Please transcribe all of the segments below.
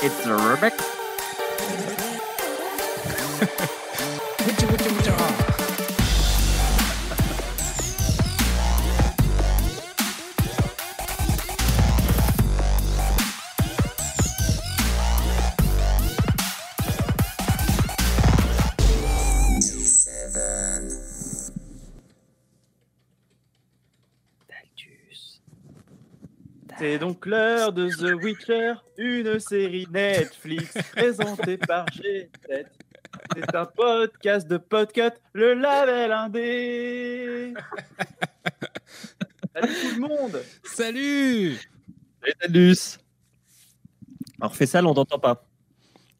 It's a remix. C'est donc l'heure de The Witcher, une série Netflix présentée par G7. C'est un podcast de Podcut, le label indé. Salut tout le monde. Salut. Salut Taldus. Alors fais ça, on t'entend pas.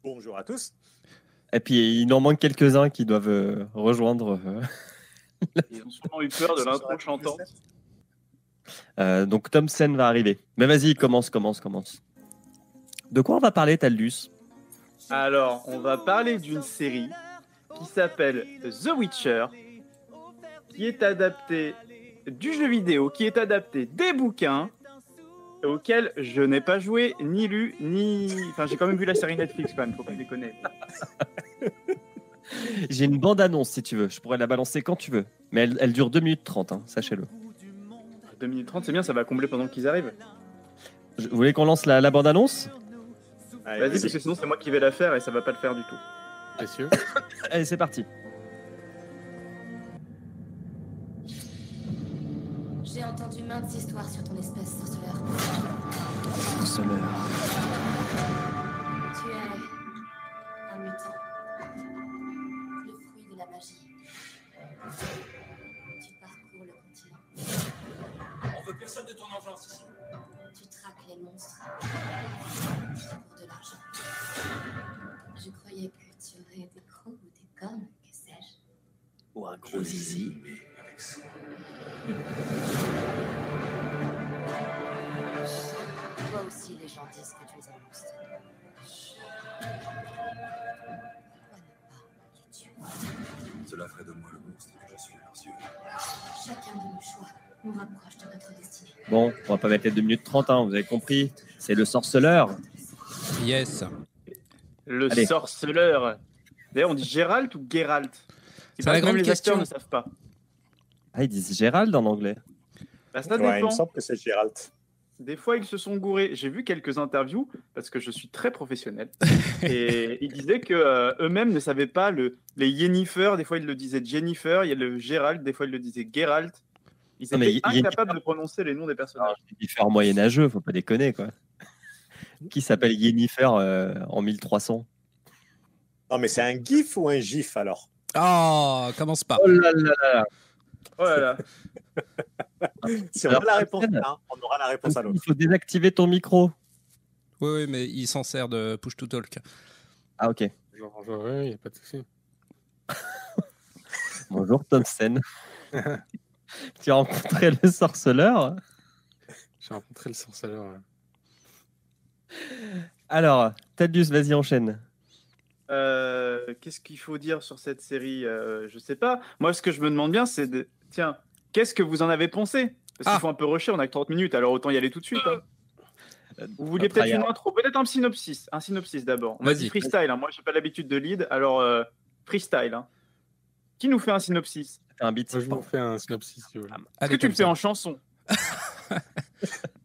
Bonjour à tous. Et puis il en manque quelques-uns qui doivent rejoindre. Ils ont sûrement eu peur de l'intro chantante. Donc Thompson va arriver. Mais vas-y, commence. De quoi on va parler, Taldus? Alors, on va parler d'une série qui s'appelle The Witcher, qui est adaptée du jeu vidéo, qui est adaptée des bouquins, auxquels je n'ai pas joué, ni lu, ni... Enfin, j'ai quand même vu la série Netflix, quand même, faut pas déconner. J'ai une bande-annonce, si tu veux. Je pourrais la balancer quand tu veux. Mais elle dure 2 minutes 30, hein, sachez-le. 2 minutes 30, c'est bien, ça va combler pendant qu'ils arrivent. Vous voulez qu'on lance la bande-annonce? Vas-y, parce que sinon c'est moi qui vais la faire et ça va pas le faire du tout. Messieurs. Allez, c'est parti. J'ai entendu maintes histoires sur ton espèce, sorceleur. Sorceleur. Tu es un mutant. Le fruit de la magie. Tu parcours le continent. On veut personne de ton engeance ici. Tu traques les monstres. Pour de l'argent. Je croyais que tu aurais des crocs ou des cornes, que sais-je. Ou un gros zizi. Toi aussi, les gens disent que tu es un monstre. Pourquoi ne pas les tuer? Cela ferait de moi le monstre que je suis à leurs yeux. Chacun de nos choix nous rapproche de notre destinée. Bon, on va pas mettre les 2 minutes 30, hein, vous avez compris. C'est le sorceleur. Yes. Le Allez. sorceleur. D'ailleurs, on dit Gérald ou Geralt? C'est la Même grande les acteurs question. ne savent pas. Ah, ils disent Gérald en anglais. Bah, ça Ouais, il dépend. me semble que c'est Gérald. Des fois, ils se sont gourés. J'ai vu quelques interviews parce que je suis très professionnel. Et ils disaient que eux-mêmes ne savaient pas les Yennefer. Des fois, ils le disaient Jennifer. Il y a le Gérald. Des fois, ils le disaient Geralt. Ils Non, mais étaient incapables de prononcer les noms des personnages. Yennefer moyenâgeux, faut pas déconner, quoi. Qui s'appelle Yennefer en 1300? Non, mais c'est un GIF ou un GIF alors? Oh, commence pas. Oh là là là. Oh là là. Si on Alors, a la réponse Thompson, là, on aura la réponse à Il l'autre. faut désactiver ton micro. Oui, mais il s'en sert de push to talk. Ah, ok. Bonjour, il n'y a pas de souci. Bonjour, Thompson. Tu as rencontré le sorceleur? J'ai rencontré le sorceleur. Ouais. Alors, Taldus, vas-y, enchaîne. Qu'est-ce qu'il faut dire sur cette série? Je sais pas. Moi, ce que je me demande bien, c'est tiens, qu'est-ce que vous en avez pensé? Parce qu'il faut un peu rusher, on a que 30 minutes, alors autant y aller tout de suite. Hein. Vous vouliez peut-être une intro, peut-être un synopsis. Un synopsis d'abord. On va dire freestyle. Hein. Moi, j'ai pas l'habitude de lead, alors freestyle. Hein. Qui nous fait un synopsis? Un beat. Moi, je vous fais un synopsis si vous voulez. Est-ce que tu le fais en chanson?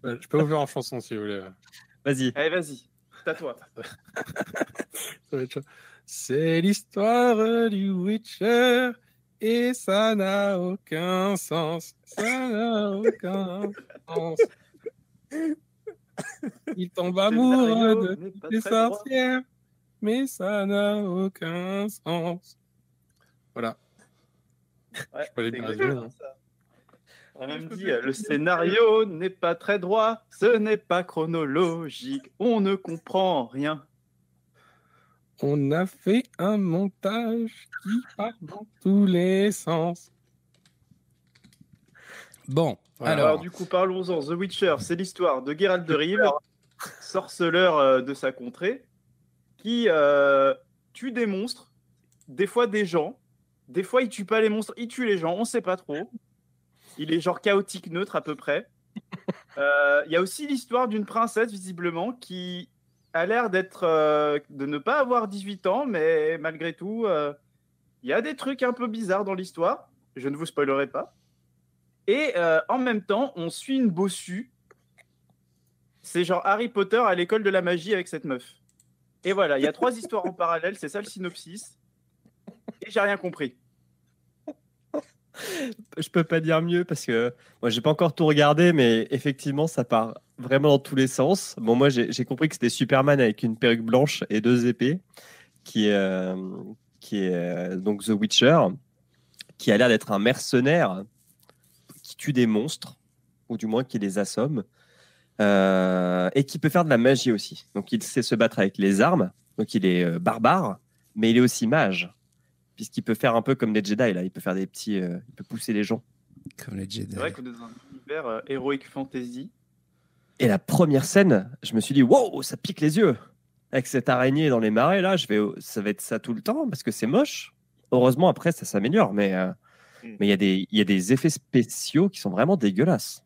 Je peux vous faire en chanson si vous voulez. Vas-y. Allez, vas-y. C'est à toi. Ça va être chaud. C'est l'histoire du Witcher et ça n'a aucun sens. Ça n'a aucun sens. Il tombe amoureux de toutes les sorcières, mais ça n'a aucun sens. Voilà. Ouais, je peux aller c'est bien exactement hein. ça. On a même dit le scénario n'est pas très droit, ce n'est pas chronologique, on ne comprend rien. On a fait un montage qui part dans tous les sens. Bon, alors du coup, parlons-en. The Witcher, c'est l'histoire de Geralt de Rive, sorceleur de sa contrée, qui tue des monstres, des fois des gens, des fois il tue pas les monstres, il tue les gens, on sait pas trop. Il est genre chaotique neutre à peu près. Il y a aussi l'histoire d'une princesse visiblement qui a l'air de ne pas avoir 18 ans, mais malgré tout, il y a des trucs un peu bizarres dans l'histoire. Je ne vous spoilerai pas. Et en même temps, on suit une bossue. C'est genre Harry Potter à l'école de la magie avec cette meuf. Et voilà, il y a 3 histoires en parallèle, c'est ça le synopsis. Et j'ai rien compris. Je peux pas dire mieux parce que moi j'ai pas encore tout regardé, mais effectivement ça part vraiment dans tous les sens. Bon, moi j'ai compris que c'était Superman avec une perruque blanche et 2 épées, qui est donc The Witcher, qui a l'air d'être un mercenaire qui tue des monstres, ou du moins qui les assomme, et qui peut faire de la magie aussi. Donc il sait se battre avec les armes, donc il est barbare, mais il est aussi mage. Puisqu'il peut faire un peu comme les Jedi, là. Il peut faire des petits... il peut pousser les gens. Comme les Jedi. C'est vrai qu'on est dans un univers heroic fantasy. Et la première scène, je me suis dit, wow, ça pique les yeux. Avec cette araignée dans les marais, là, ça va être ça tout le temps, parce que c'est moche. Heureusement, après, ça s'améliore. Mais il y a des effets spéciaux qui sont vraiment dégueulasses.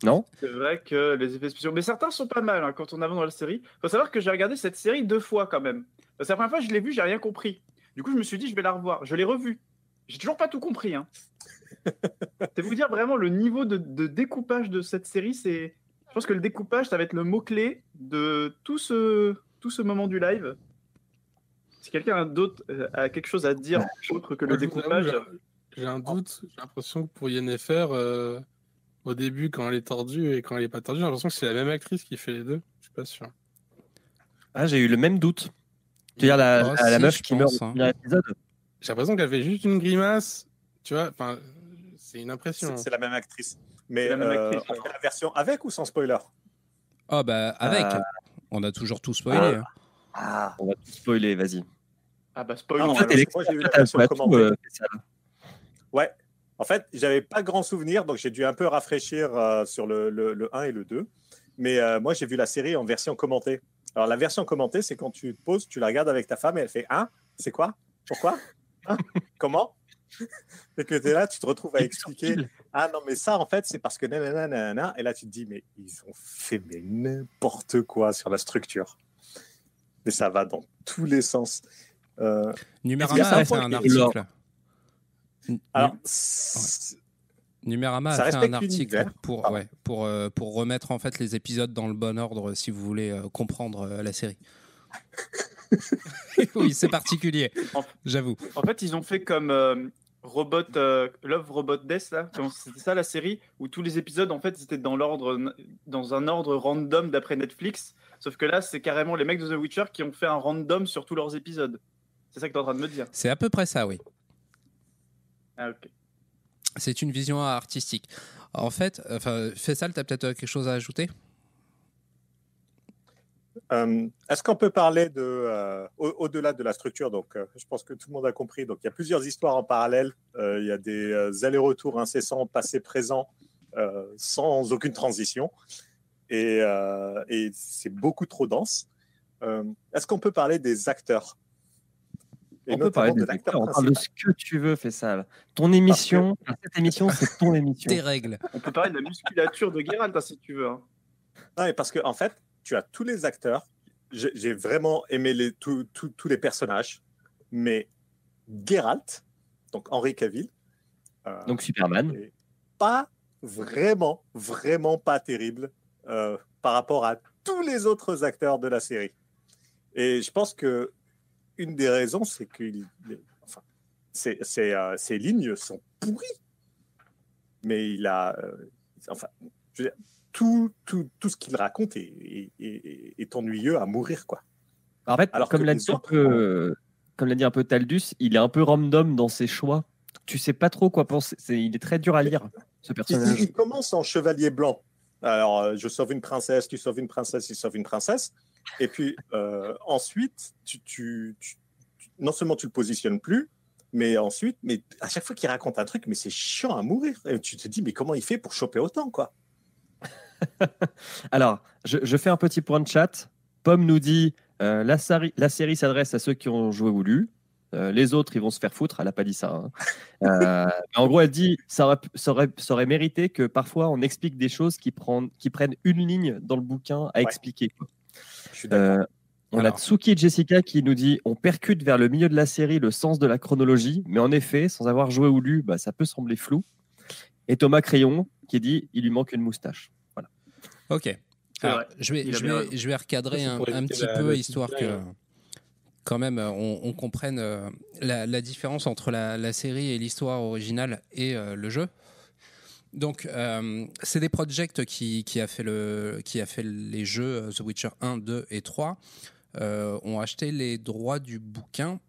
Non ? C'est vrai que les effets spéciaux... Mais certains sont pas mal, hein, quand on avance dans la série. Il faut savoir que j'ai regardé cette série 2 fois, quand même. Parce que la première fois, je l'ai vue, j'ai rien compris. Du coup, je me suis dit, je vais la revoir. Je l'ai revue. J'ai toujours pas tout compris. Hein. C'est vous dire vraiment le niveau de découpage de cette série. Je pense que le découpage, ça va être le mot-clé de tout ce moment du live. Si quelqu'un d'autre a quelque chose à dire autre que le découpage... J'ai un doute. J'ai l'impression que pour Yennefer, au début, quand elle est tordue et quand elle est pas tordue, j'ai l'impression que c'est la même actrice qui fait les deux. Je suis pas sûr. Ah, j'ai eu le même doute. Tu veux dire la meuf qui meurt au premier épisode ? J'ai l'impression qu'elle fait juste une grimace. Tu vois, c'est une impression. C'est la même actrice. Mais la même actrice, on fait la version avec ou sans spoiler? Ah bah avec. On a toujours tout spoilé. On va tout spoiler, vas-y. Ah bah spoiler. En fait, moi j'ai eu la version commentée. Ouais. En fait, j'avais pas grand souvenir, donc j'ai dû un peu rafraîchir sur le 1 et le 2. Mais moi, j'ai vu la série en version commentée. Alors, la version commentée, c'est quand tu te poses, tu la regardes avec ta femme et elle fait « Hein? C'est quoi? Pourquoi? Hein? Comment ?» Et que tu es là, tu te retrouves à expliquer « Ah non, mais ça, en fait, c'est parce que nanana. » Et là, tu te dis « Mais ils ont fait n'importe quoi sur la structure. » Mais ça va dans tous les sens. Numérama a fait un article. Alors, Numérama a fait un article pour remettre en fait les épisodes dans le bon ordre si vous voulez comprendre la série. Oui, c'est particulier, j'avoue. En fait, ils ont fait comme Love, Robot, Death, là. C'était ça la série où tous les épisodes en fait étaient dans un ordre random d'après Netflix. Sauf que là, c'est carrément les mecs de The Witcher qui ont fait un random sur tous leurs épisodes. C'est ça que tu es en train de me dire. C'est à peu près ça, oui. Ah, ok. C'est une vision artistique. En fait, Faisal, tu as peut-être quelque chose à ajouter ? Est-ce qu'on peut parler au-delà de la structure? Donc, je pense que tout le monde a compris. Donc, il y a plusieurs histoires en parallèle. Il y a des allers-retours incessants, passé-présent, sans aucune transition. Et c'est beaucoup trop dense. Est-ce qu'on peut parler des acteurs? On peut parler des acteurs, on parle de ce que tu veux, Faisal. Ton émission, cette émission, c'est ton émission. Tes règles. On peut parler de la musculature de Geralt, si tu veux. Hein. Non, mais parce qu'en fait, tu as tous les acteurs. J'ai vraiment aimé tous les personnages. Mais Geralt, donc Henry Cavill, donc Superman, pas vraiment pas terrible par rapport à tous les autres acteurs de la série. Et je pense que une des raisons, c'est que ces lignes sont pourries. Mais il a... je veux dire, tout ce qu'il raconte est ennuyeux à mourir, quoi. En fait, comme l'a dit un peu Taldus, il est un peu random dans ses choix. Tu sais pas trop quoi penser. Il est très dur à lire, ce personnage. Il commence en chevalier blanc. Alors, je sauve une princesse, tu sauves une princesse, il sauve une princesse. Et puis, ensuite, non seulement tu le positionnes plus, mais ensuite, à chaque fois qu'il raconte un truc, mais c'est chiant à mourir. Et tu te dis, mais comment il fait pour choper autant, quoi? Alors, je fais un petit point de chat. Pomme nous dit, la série s'adresse à ceux qui ont joué ou lu. Les autres, ils vont se faire foutre. Elle n'a pas dit ça. Hein. En gros, elle dit ça aurait mérité que parfois on explique des choses qui prennent une ligne dans le bouquin à expliquer. Je suis d'accord. On a Tsuki et Jessica qui nous dit on percute vers le milieu de la série le sens de la chronologie, mais en effet, sans avoir joué ou lu, ça peut sembler flou. Et Thomas Crayon qui dit il lui manque une moustache. Voilà. Ok. Alors, je vais recadrer un petit peu, histoire que quand même on comprenne la différence entre la série et l'histoire originale et le jeu. Donc, CD Projekt qui a fait les jeux The Witcher 1, 2 et 3 ont acheté les droits du bouquin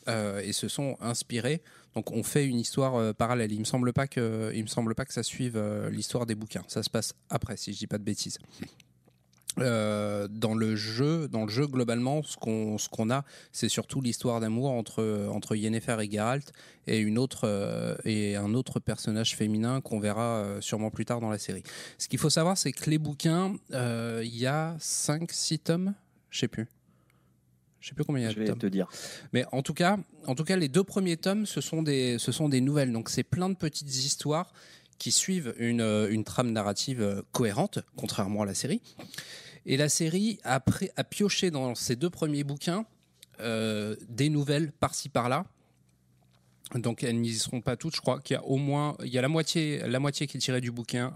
et se sont inspirés. Donc, on fait une histoire parallèle. Il me semble pas que ça suive l'histoire des bouquins. Ça se passe après, si je dis pas de bêtises. Dans le jeu globalement, ce qu'on a, c'est surtout l'histoire d'amour entre Yennefer et Geralt et un autre personnage féminin qu'on verra sûrement plus tard dans la série. Ce qu'il faut savoir, c'est que les bouquins, il y a 5-6 tomes, je sais plus combien il y a de tomes. Je vais te dire. Mais en tout cas, les 2 premiers tomes, ce sont des nouvelles. Donc c'est plein de petites histoires qui suivent une trame narrative cohérente, contrairement à la série. Et la série a pioché dans ces 2 premiers bouquins des nouvelles par-ci par-là. Donc elles n'y seront pas toutes. Je crois qu'il y a la moitié qui est tirée du bouquin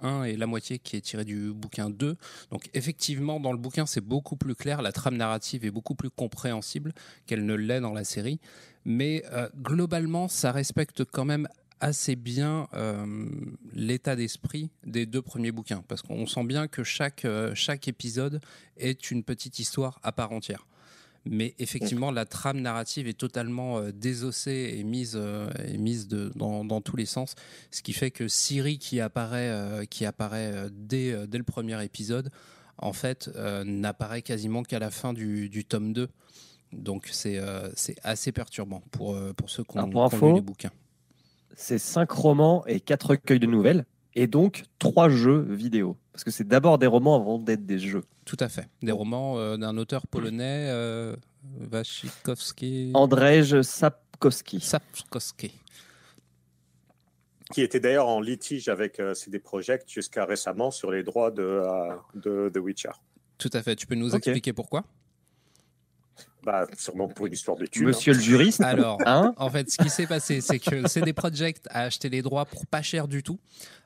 1 et la moitié qui est tirée du bouquin 2. Donc effectivement, dans le bouquin, c'est beaucoup plus clair. La trame narrative est beaucoup plus compréhensible qu'elle ne l'est dans la série. Mais globalement, ça respecte quand même assez bien l'état d'esprit des 2 premiers bouquins, parce qu'on sent bien que chaque épisode est une petite histoire à part entière. Mais effectivement, la trame narrative est totalement désossée et mise dans tous les sens, ce qui fait que Ciri qui apparaît dès le premier épisode, en fait, n'apparaît quasiment qu'à la fin du tome 2. Donc c'est assez perturbant pour ceux qui ont lu les bouquins. C'est 5 romans et 4 recueils de nouvelles, et donc 3 jeux vidéo. Parce que c'est d'abord des romans avant d'être des jeux. Tout à fait. Des romans d'un auteur polonais, Wachikowski. Andrzej Sapkowski. Qui était d'ailleurs en litige avec CD Projekt jusqu'à récemment sur les droits de The Witcher. Tout à fait. Tu peux nous expliquer pourquoi ? Sûrement pour une histoire de thunes. Monsieur le juriste. Alors, en fait, ce qui s'est passé, c'est que CD Projekt a acheté les droits pour pas cher du tout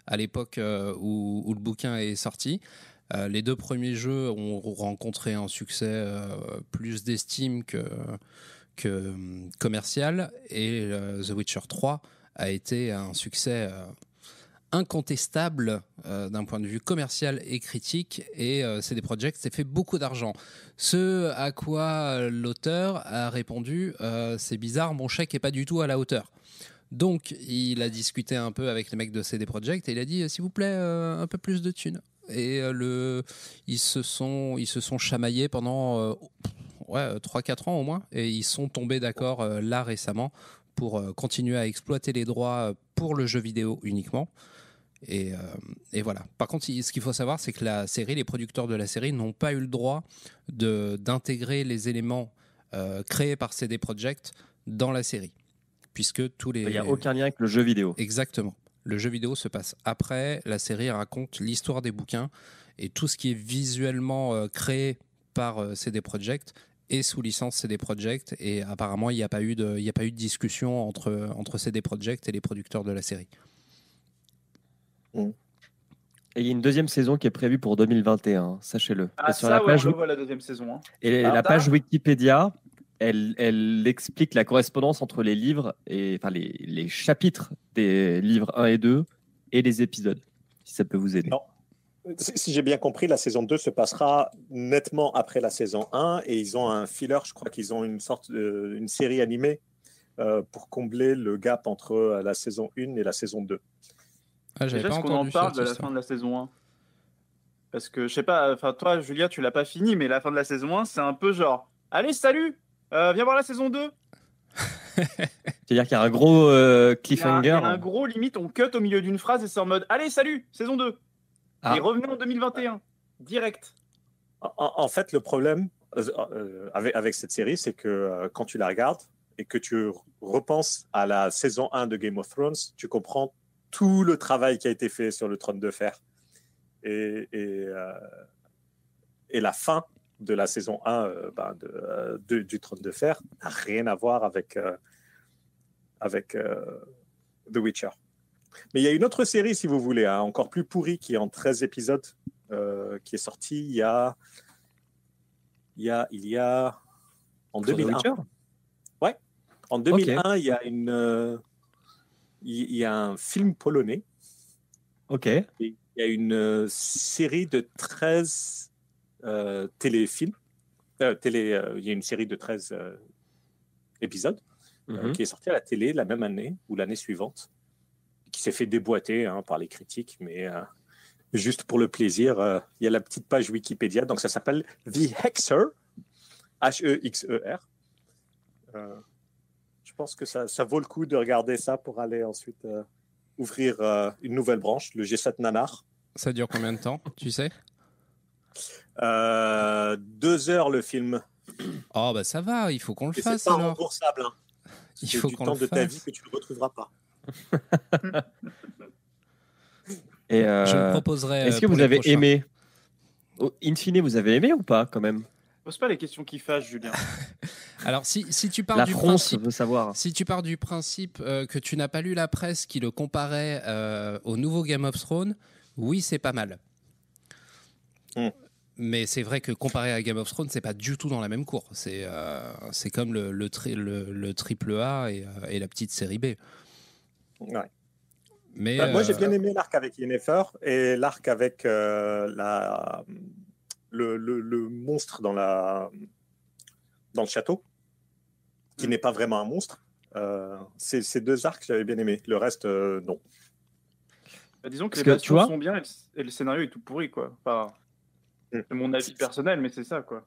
à l'époque où le bouquin est sorti. Les 2 premiers jeux ont rencontré un succès plus d'estime que commercial, et The Witcher 3 a été un succès incontestable d'un point de vue commercial et critique, et CD Projekt s'est fait beaucoup d'argent. Ce à quoi l'auteur a répondu c'est bizarre, mon chèque est pas du tout à la hauteur. Donc il a discuté un peu avec les mecs de CD Projekt et il a dit s'il vous plaît un peu plus de thunes. Et ils se sont chamaillés pendant 3-4 ans au moins, et ils sont tombés d'accord là récemment pour continuer à exploiter les droits pour le jeu vidéo uniquement. Et voilà. Par contre, ce qu'il faut savoir, c'est que les producteurs de la série n'ont pas eu le droit d'intégrer les éléments créés par CD Projekt dans la série, puisque il n'y a aucun lien avec le jeu vidéo. Exactement. Le jeu vidéo se passe après. La série raconte l'histoire des bouquins, et tout ce qui est visuellement créé par CD Projekt est sous licence CD Projekt. Et apparemment, il n'y a pas eu de discussion entre CD Projekt et les producteurs de la série. Et il y a une 2e saison qui est prévue pour 2021, sachez-le. Sur la page, on voit la 2e saison. Hein. Et la page Wikipédia, elle explique la correspondance entre les livres, les chapitres des livres 1 et 2 et les épisodes, si ça peut vous aider. Non. Si j'ai bien compris, la saison 2 se passera nettement après la saison 1, et ils ont un filler, je crois qu'ils ont une série animée pour combler le gap entre la saison 1 et la saison 2. Déjà, est-ce qu'on en parle de la fin de la saison 1 ? Parce que, je sais pas, toi, Julia, tu l'as pas fini, mais la fin de la saison 1, c'est un peu genre « Allez, salut, viens voir la saison 2 !» C'est-à-dire qu'il y a un gros cliffhanger. Il y a un gros limite, on cut au milieu d'une phrase et c'est en mode « Allez, salut, saison 2 !» Et revenez en 2021, direct. En fait, le problème avec cette série, c'est que quand tu la regardes et que tu repenses à la saison 1 de Game of Thrones, tu comprends tout le travail qui a été fait sur le trône de fer. Et Et la fin de la saison 1 du Trône de Fer n'a rien à voir avec The Witcher. Mais il y a une autre série, si vous voulez, encore plus pourrie, qui est en 13 épisodes, qui est sortie il y a en 2001. Ouais, en 2001, okay. Il y a un film polonais. Ok. Et il y a une série de 13 téléfilms. Il y a une série de 13 épisodes qui est sortie à la télé la même année ou l'année suivante, qui s'est fait déboîter par les critiques, mais juste pour le plaisir, il y a la petite page Wikipédia, donc ça s'appelle The Hexer, H-E-X-E-R. Je pense que ça vaut le coup de regarder ça pour aller ensuite ouvrir une nouvelle branche, le G7 Nanar. Ça dure combien de temps, tu sais 2 heures le film. Oh bah ça va, il faut qu'on le fasse. C'est pas remboursable. Il faut du qu'on temps le de fasse. ta vie que tu ne retrouveras pas. Et je me proposerai. Est-ce que vous avez aimé in fine, vous avez aimé ou pas quand même? Pose pas les questions qui fâchent, Julien. Alors si tu pars la du France principe, veut savoir. Si tu pars du principe que tu n'as pas lu la presse qui le comparait au nouveau Game of Thrones, oui, c'est pas mal. Mais c'est vrai que comparé à Game of Thrones, c'est pas du tout dans la même cour. C'est comme le triple A et la petite série B. Ouais. Mais moi, j'ai bien aimé l'arc avec Yennefer et l'arc avec le monstre dans le château, qui n'est pas vraiment un monstre. Ces 2 arcs, j'avais bien aimé. Le reste, non. Disons que les bastions sont bien et le scénario est tout pourri, quoi. Enfin, c'est mon avis personnel, mais c'est ça, quoi.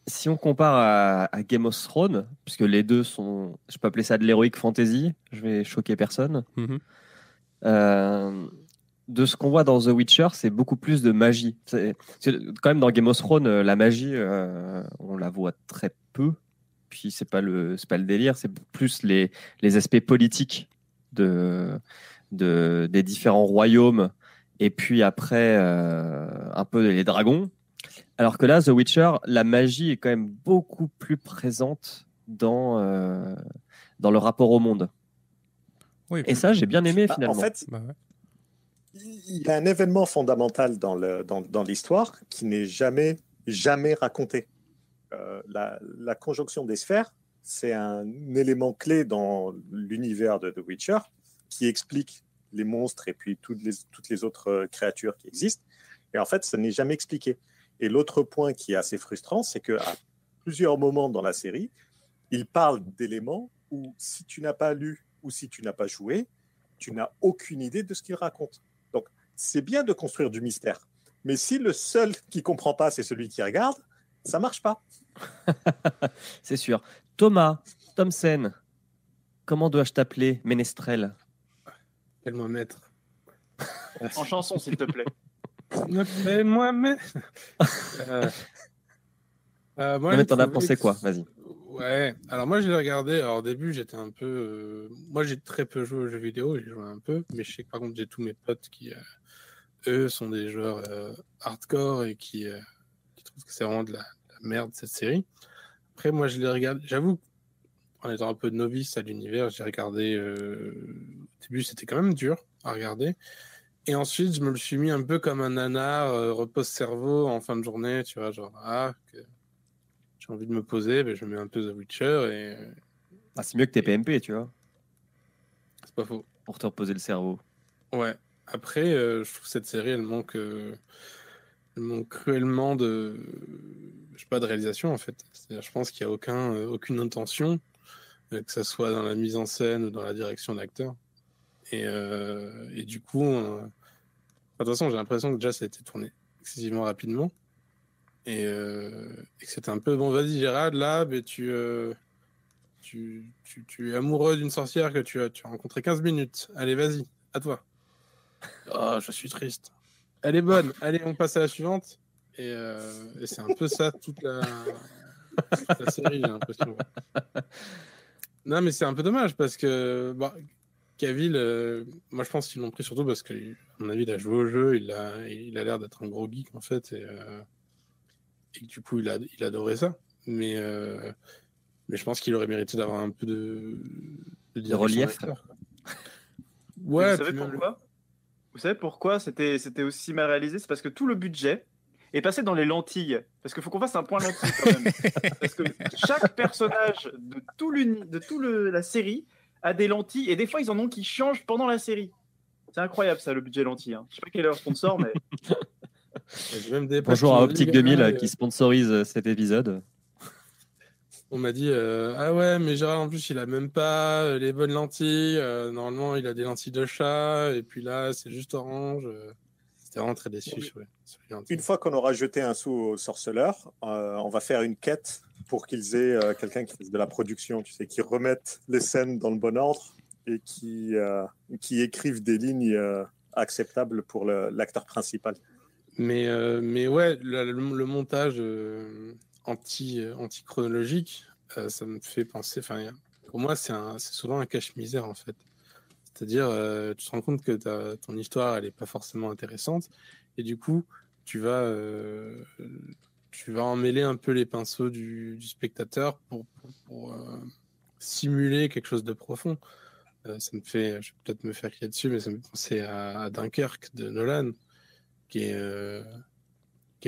Si on compare à Game of Thrones, puisque les deux sont, je peux appeler ça de l'heroic fantasy, je vais choquer personne. De ce qu'on voit dans The Witcher, c'est beaucoup plus de magie. Quand même, dans Game of Thrones, la magie, on la voit très peu. Puis c'est pas le délire, c'est plus les aspects politiques des différents royaumes. Et puis après, un peu les dragons. Alors que là, The Witcher, la magie est quand même beaucoup plus présente dans le rapport au monde. Oui, et ça, j'ai bien aimé finalement. En fait, il y a un événement fondamental dans l'histoire qui n'est jamais raconté. La conjonction des sphères, c'est un élément clé dans l'univers de The Witcher qui explique les monstres et puis toutes les autres créatures qui existent. Et en fait, ça n'est jamais expliqué. Et l'autre point qui est assez frustrant, c'est qu'à plusieurs moments dans la série, il parle d'éléments où si tu n'as pas lu ou si tu n'as pas joué, tu n'as aucune idée de ce qu'il raconte. Donc, c'est bien de construire du mystère. Mais si le seul qui ne comprend pas, c'est celui qui regarde, ça ne marche pas. C'est sûr. Thomas Thomsen, comment dois-je t'appeler, ménestrel? Quel-moi maître. En chanson, s'il te plaît. Appelle-moi maître. Non, mais t'en as pensé quoi? Vas-y. Ouais, alors moi je l'ai regardé. Alors au début j'étais un peu. Moi j'ai très peu joué aux jeux vidéo, j'ai joué un peu, mais je sais que par contre j'ai tous mes potes qui, eux, sont des joueurs hardcore et qui trouvent que c'est vraiment de la merde cette série. Après moi je l'ai regardé, j'avoue, en étant un peu novice à l'univers, j'ai regardé. Au début c'était quand même dur à regarder. Et ensuite je me le suis mis un peu comme un nanar, repose-cerveau en fin de journée, tu vois, genre j'ai envie de me poser, ben je mets un peu The Witcher et... c'est mieux que TPMP, tu vois. C'est pas faux. Pour te reposer le cerveau. Ouais. Après, je trouve que cette série, elle manque cruellement de... Je sais pas, de réalisation, en fait. C'est-à-dire, je pense qu'il n'y a aucune intention, que ce soit dans la mise en scène ou dans la direction d'acteur. Et du coup, de toute façon, j'ai l'impression que déjà, ça a été tourné excessivement rapidement. Et que c'était un peu bon, vas-y Gérald, là tu es amoureux d'une sorcière que tu as rencontré 15 minutes, allez vas-y, à toi. Oh, je suis triste, elle est bonne, allez on passe à la suivante. Et c'est un peu ça toute la série, j'ai l'impression. Non mais c'est un peu dommage parce que Cavill, moi je pense qu'ils l'ont pris surtout parce que à mon avis il a joué au jeu, il a l'air d'être un gros geek en fait, et et que du coup il adorait ça. Mais je pense qu'il aurait mérité d'avoir un peu de relief. Ouais. Vous savez pourquoi c'était aussi mal réalisé? C'est parce que tout le budget est passé dans les lentilles. Parce qu'il faut qu'on fasse un point lentille quand même. Parce que chaque personnage de toute la série a des lentilles et des fois ils en ont qui changent pendant la série. C'est incroyable ça, le budget lentille. Hein. Je sais pas quel est leur sponsor, mais. Bonjour à Optique 2000 qui sponsorise cet épisode. On m'a dit ah ouais, mais Gérard en plus il a même pas les bonnes lentilles. Normalement il a des lentilles de chat et puis là c'est juste orange. C'était vraiment très déçu. Ouais. Une fois qu'on aura jeté un sou aux sorceleurs, on va faire une quête pour qu'ils aient quelqu'un qui fasse de la production, tu sais, qui remette les scènes dans le bon ordre et qui écrivent des lignes acceptables pour l'acteur principal. Mais ouais, le montage anti-chronologique, ça me fait penser. Pour moi, c'est souvent un cache-misère en fait. C'est-à-dire, tu te rends compte que ton histoire, elle n'est pas forcément intéressante, et du coup, tu vas emmêler un peu les pinceaux du spectateur pour simuler quelque chose de profond. Je vais peut-être me faire crier dessus, mais ça me fait penser à Dunkerque de Nolan, qui est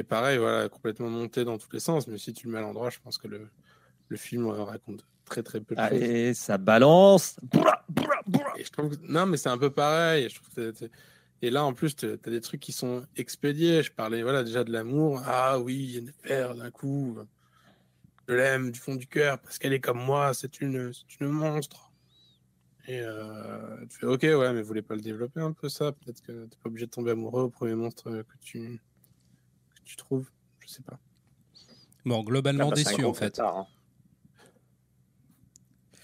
pareil, voilà, complètement monté dans tous les sens, mais si tu le mets à l'endroit, je pense que le film raconte très très peu de choses. Et ça balance. Et je trouve non, mais c'est un peu pareil. Et là, en plus, tu as des trucs qui sont expédiés. Je parlais déjà de l'amour. Ah oui, il y a une paire d'un coup. Je l'aime du fond du cœur parce qu'elle est comme moi. C'est une monstre. Et tu fais OK, ouais, mais vous voulez pas le développer un peu ça? Peut-être que t'es pas obligé de tomber amoureux au premier monstre que tu trouves. Je sais pas. Bon, globalement déçu en fait. Tard, hein.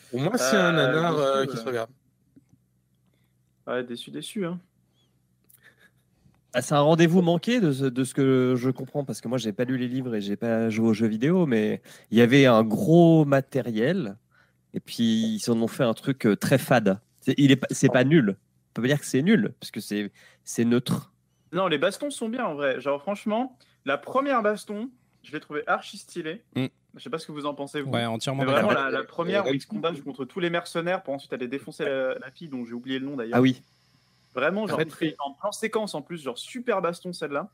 Pour moi, c'est un nanar qui se regarde. Ouais, déçu, hein. C'est un rendez-vous manqué de ce que je comprends, parce que moi, j'ai pas lu les livres et j'ai pas joué aux jeux vidéo, mais il y avait un gros matériel, et puis ils en ont fait un truc très fade. C'est pas nul. On peut pas dire que c'est nul, parce que c'est neutre. Non, les bastons sont bien en vrai. Genre, franchement, la première baston, je l'ai trouvé archi stylée. Je sais pas ce que vous en pensez, vous. Ouais, entièrement. Mais vraiment, la première où ils se combattent contre tous les mercenaires pour ensuite aller défoncer la fille dont j'ai oublié le nom d'ailleurs. Ah oui. Vraiment, genre, en plan séquence en plus, genre super baston celle-là.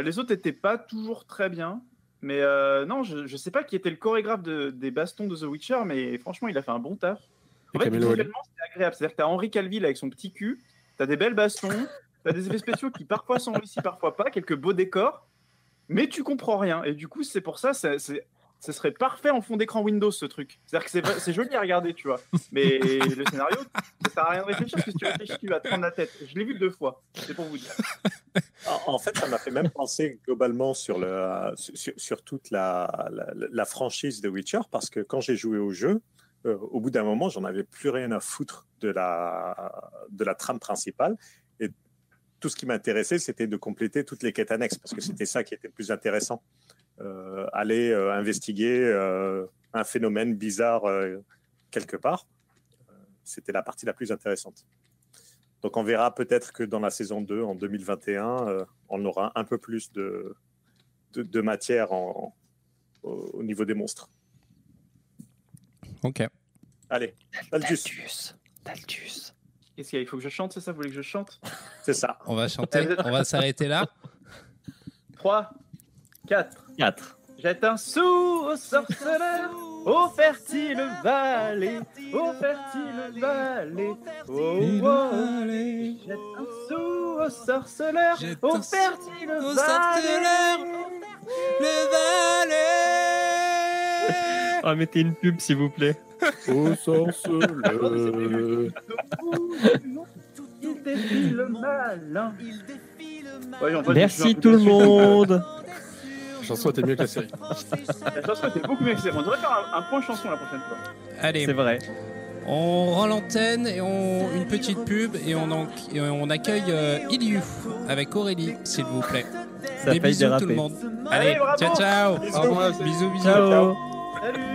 Les autres étaient pas toujours très bien. Mais non, je sais pas qui était le chorégraphe des bastons de The Witcher, mais franchement, il a fait un bon taf. En fait, visuellement, c'est agréable. C'est-à-dire que t'as Henry Cavill avec son petit cul, t'as des belles bastons, t'as des effets spéciaux qui parfois sont réussis, parfois pas, quelques beaux décors. Mais tu comprends rien. Et du coup, c'est pour ça, ce serait parfait en fond d'écran Windows, ce truc. C'est-à-dire que c'est joli à regarder, tu vois. Mais le scénario, ça sert à rien de réfléchir, parce que si tu réfléchis, tu vas te prendre la tête. Je l'ai vu 2 fois, c'est pour vous dire. En fait, ça m'a fait même penser globalement sur toute la franchise de Witcher, parce que quand j'ai joué au jeu, au bout d'un moment, j'en avais plus rien à foutre de la trame principale. Et tout ce qui m'intéressait, c'était de compléter toutes les quêtes annexes, parce que c'était ça qui était le plus intéressant. Aller investiguer un phénomène bizarre quelque part, c'était la partie la plus intéressante. Donc on verra peut-être que dans la saison 2, en 2021, on aura un peu plus de matière au niveau des monstres. Ok. Allez, Daltus. Qu'est-ce qu'il y a? Il faut que je chante, c'est ça? Vous voulez que je chante? C'est ça. On va chanter, on va s'arrêter là. 3, 4. Jette un sou au sorceleur, au fertile vallée, au fertile vallée. Oh, oh. Jette un sou au sorceleur, au fertile vallée. Le valet. Ah, mettez une pub, s'il vous plaît. Au sorceleur. Il défie le malin. Merci tout le monde. La chanson était mieux que la série. La chanson était beaucoup mieux que la série. On devrait faire un point chanson la prochaine fois. Allez, C'est vrai. on rend l'antenne et une petite pub et on accueille Iliu avec Aurélie, s'il vous plaît. Ça Des paye bisous déraper. tout le monde. Allez, Allez, bravo. ciao. Au revoir, Bisous. Ciao. Salut.